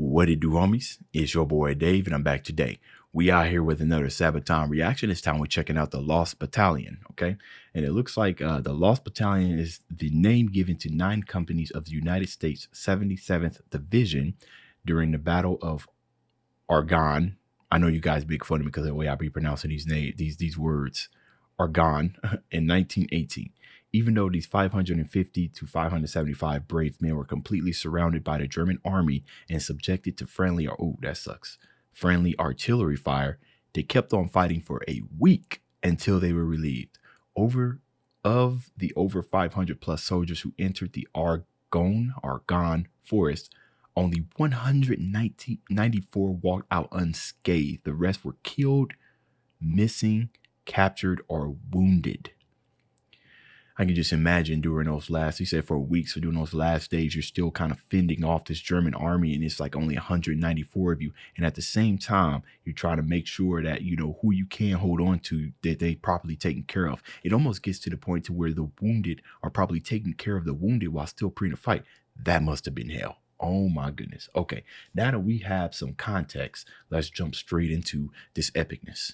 What it do, homies? It's your boy Dave, and I'm back today. We out here with another SABATON reaction. This time we're checking out the Lost Battalion, okay? And it looks like the Lost Battalion is the name given to 9 companies of the United States 77th Division during the Battle of Argonne. I know you guys big fun of me because of the way I be pronouncing these words, Argonne, in 1918. Even though these 550 to 575 brave men were completely surrounded by the German army and subjected to friendly artillery fire, they kept on fighting for a week until they were relieved. Over 500 plus soldiers who entered the Argonne forest, only 194 walked out unscathed. The rest were killed, missing, captured, or wounded. I can just imagine during those last, he said for weeks, so during those last days, you're still kind of fending off this German army, and it's like only 194 of you. And at the same time, you're trying to make sure that, you know, who you can hold on to, that they properly taken care of. It almost gets to the point to where the wounded are probably taking care of the wounded while still pre in a fight. That must have been hell. Oh my goodness. Okay, now that we have some context, let's jump straight into this epicness.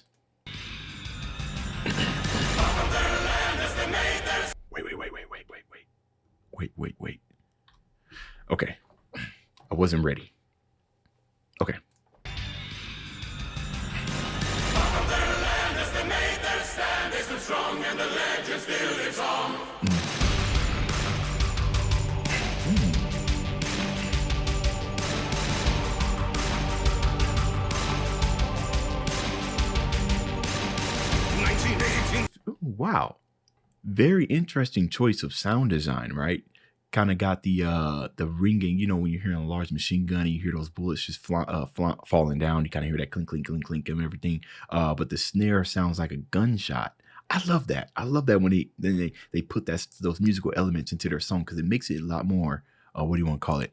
Wait. Okay. I wasn't ready. Okay. Ooh, wow. Very interesting choice of sound design, right? Kind of got the ringing, you know, when you're hearing a large machine gun and you hear those bullets just falling down, you kind of hear that clink, clink, clink, clink and everything. But the snare sounds like a gunshot. I love that. I love that when they put those musical elements into their song, because it makes it a lot more, what do you want to call it?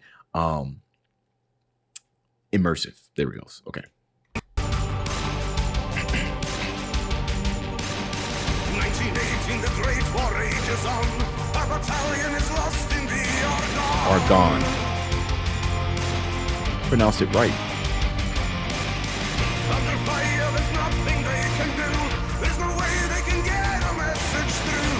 Immersive. There we go. Okay. The great war rages on. Our battalion is lost in the Argonne. Pronounce it right. Under fire, there's nothing they can do. There's no way they can get a message through.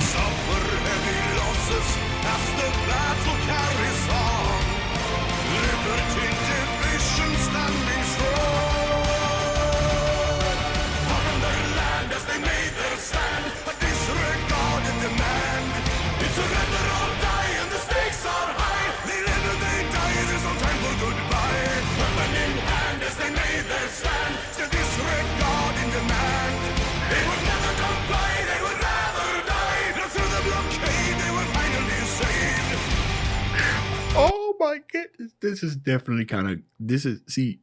Suffer heavy losses as the battle carries on. Liberty division standing strong. Oh my goodness, this is definitely see,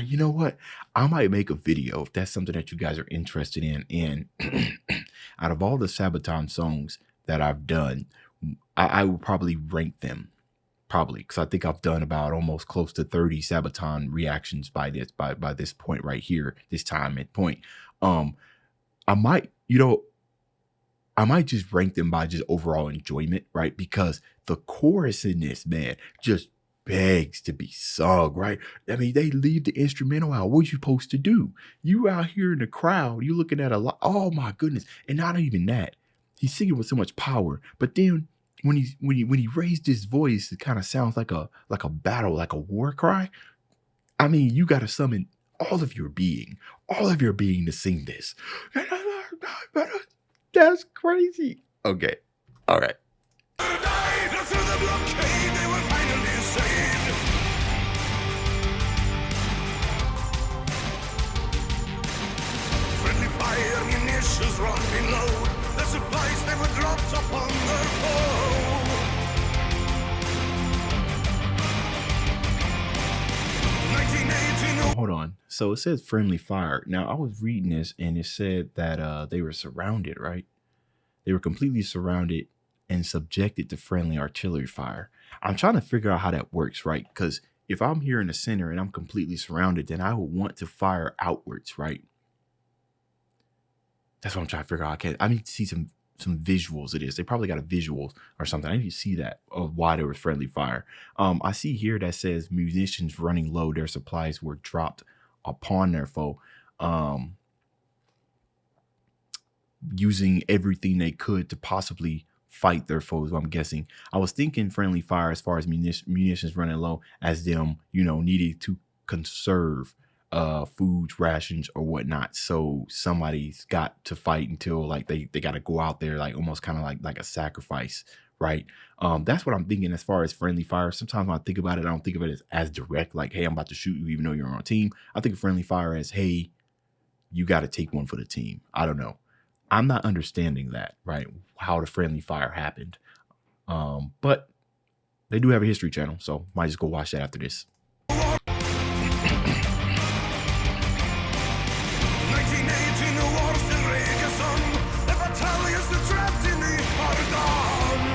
you know what? I might make a video if that's something that you guys are interested in. And out of all the SABATON songs that I've done, I will probably rank them. Probably, because I think I've done about almost close to 30 SABATON reactions by this point right here, this time and point. I might just rank them by just overall enjoyment, right? Because the chorus in this, man, just begs to be sung, right? I mean, they leave the instrumental out. What you supposed to do? You out here in the crowd, you looking at a lot. Oh my goodness. And not even that. He's singing with so much power. But then when he raised his voice, it kind of sounds like a battle, like a war cry. I mean, you got to summon all of your being to sing this. That's crazy. Okay. All right. Friendly fire munitions running low. The supplies they were dropped upon their foe. 1918. Hold on. So it says friendly fire. Now I was reading this and it said that they were surrounded, right? They were completely surrounded and subjected to friendly artillery fire. I'm trying to figure out how that works, right? Because if I'm here in the center and I'm completely surrounded, then I would want to fire outwards, right? That's what I'm trying to figure out. I need to see visuals of this. They probably got a visual or something. I need to see that of why there was friendly fire. I see here that says munitions running low. Their supplies were dropped upon their foe, using everything they could to possibly fight their foes. I'm guessing. I was thinking friendly fire as far as munitions running low, as them, needing to conserve food rations or whatnot. So somebody's got to fight until like they got to go out there, like almost kind of like a sacrifice, right? That's what I'm thinking as far as friendly fire. Sometimes when I think about it, I don't think of it as direct, like, hey, I'm about to shoot you even though you're on a team. I think of friendly fire as, hey, you got to take one for the team. I don't know. I'm not understanding that, right? How the friendly fire happened. But they do have a history channel, so might just go watch that after this. 1918, the war still rages on. The battalions are trapped in the Argonne.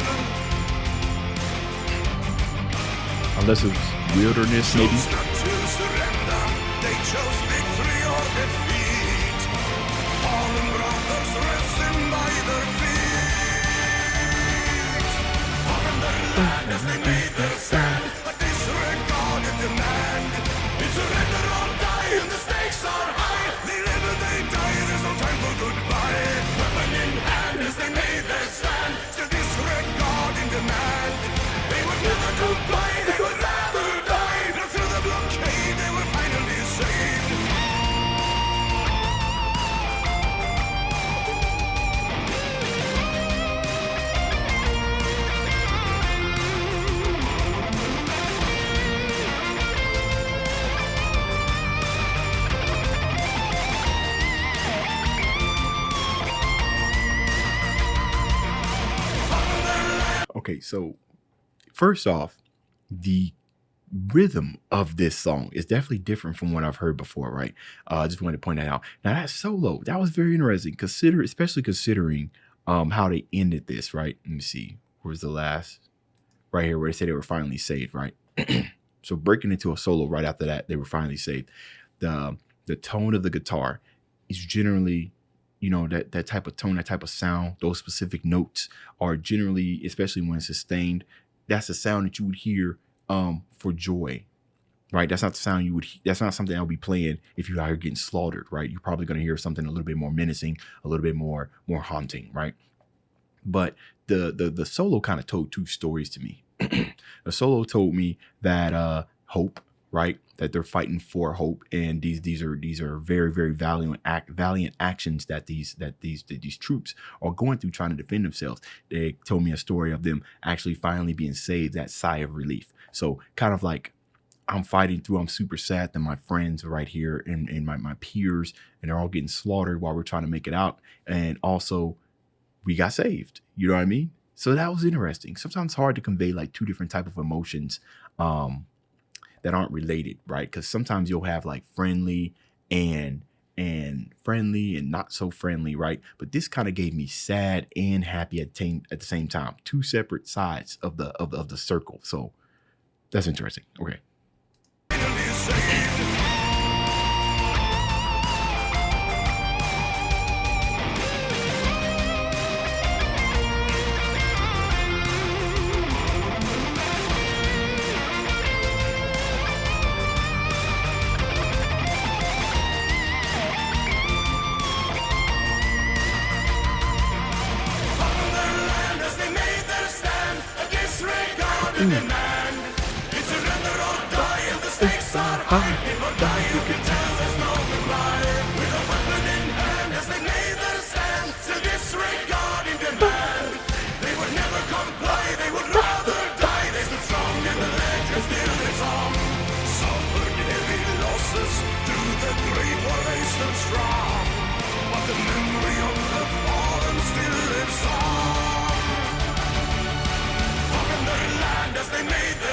Unless it's wilderness, maybe. Chose not to surrender. They chose victory or defeat. Fallen brothers resting by their feet. On their land as they made their stand, a disregarded demand. It's surrender or die, and the stakes are high. They live and they die, there's no time for goodbye. Weapon in hand as they made their stand, still disregarding demand. They would never comply, they would rather die. But through the blockade, they were finally saved. Okay, so first off, the rhythm of this song is definitely different from what I've heard before, right? I just wanted to point that out. Now that solo, that was very interesting. Especially considering how they ended this, right? Let me see. Where's the last? Right here, where they said they were finally saved, right? So breaking into a solo right after that, they were finally saved. The tone of the guitar is generally, that type of tone, that type of sound, those specific notes are generally, especially when it's sustained, that's the sound that you would hear for joy, right? That's not the sound that's not something I'll be playing if you're out here getting slaughtered, right? You're probably going to hear something a little bit more menacing, a little bit more haunting, right? But the solo kind of told two stories to me. The solo told me that hope, right? That they're fighting for hope, and these are very, very valiant actions that these troops are going through trying to defend themselves. They told me a story of them actually finally being saved, that sigh of relief. So kind of like, I'm fighting through, I'm super sad that my friends are right here and my peers, and they're all getting slaughtered while we're trying to make it out. And also we got saved. You know what I mean? So that was interesting. Sometimes it's hard to convey like two different type of emotions that aren't related, right? Because sometimes you'll have like friendly and friendly and not so friendly, right? But this kind of gave me sad and happy at the same time. Two separate sides of the circle. So that's interesting. Okay. Finally saved. Demand. It's surrender or die, and the stakes are high. If or die, you can tell there's no goodbye. With a weapon in hand, as they made their stand, still disregarding demand. They would never comply, they would rather die. They stood strong, and the legend still lives on. Suffered heavy losses, through the great war they stood strong. But the memory of the fallen still lives on.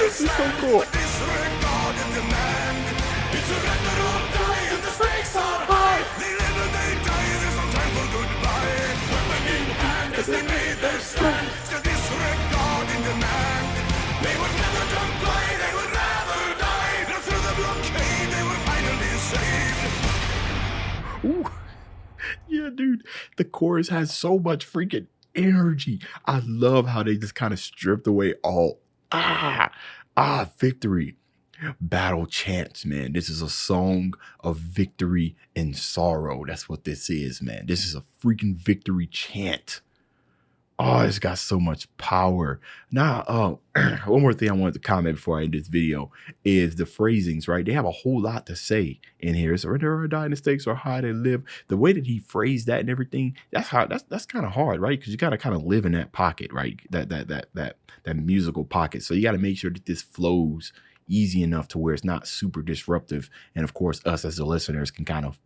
This is so cool. Disregarded demand. It's surrender or die, and the stakes are high. They live and they die, there's no time for goodbye. Weapon in hand as they made their stand, still disregarding demand. They would never comply, they would rather die. But through the blockade, they were finally saved. Ooh. Yeah, dude. The chorus has so much freaking energy. I love how they just kind of stripped away all victory. Battle chants, man. This is a song of victory and sorrow. That's what this is, man. This is a freaking victory chant. Oh, it's got so much power. Now, one more thing I wanted to comment before I end this video is the phrasings, right? They have a whole lot to say in here. Surrender or die, and the stakes are high, they live. The way that he phrased that and everything, that's kind of hard, right? Because you got to kind of live in that pocket, right? That musical pocket. So you got to make sure that this flows easy enough to where it's not super disruptive. And of course, us as the listeners can kind of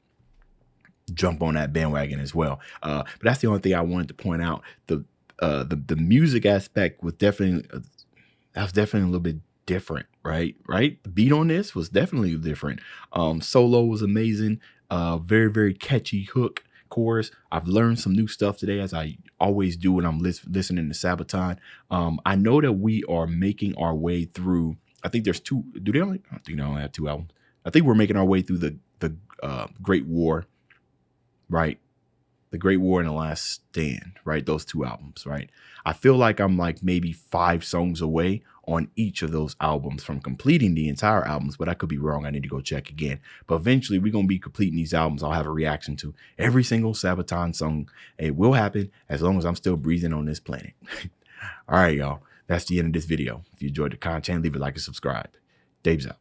jump on that bandwagon as well. But that's the only thing I wanted to point out. The music aspect was definitely a little bit different, right? The beat on this was definitely different. Solo was amazing. Very, very catchy hook, chorus. I've learned some new stuff today, as I always do when I'm listening to Sabaton. I know that we are making our way through. I think there's two. I don't think they only have 2 albums. I think we're making our way through the Great War, right? The Great War and The Last Stand, right? Those 2 albums, right? I feel like I'm like maybe 5 songs away on each of those albums from completing the entire albums, but I could be wrong. I need to go check again. But eventually we're going to be completing these albums. I'll have a reaction to every single Sabaton song. It will happen as long as I'm still breathing on this planet. All right, y'all. That's the end of this video. If you enjoyed the content, leave a like and subscribe. Dave's out.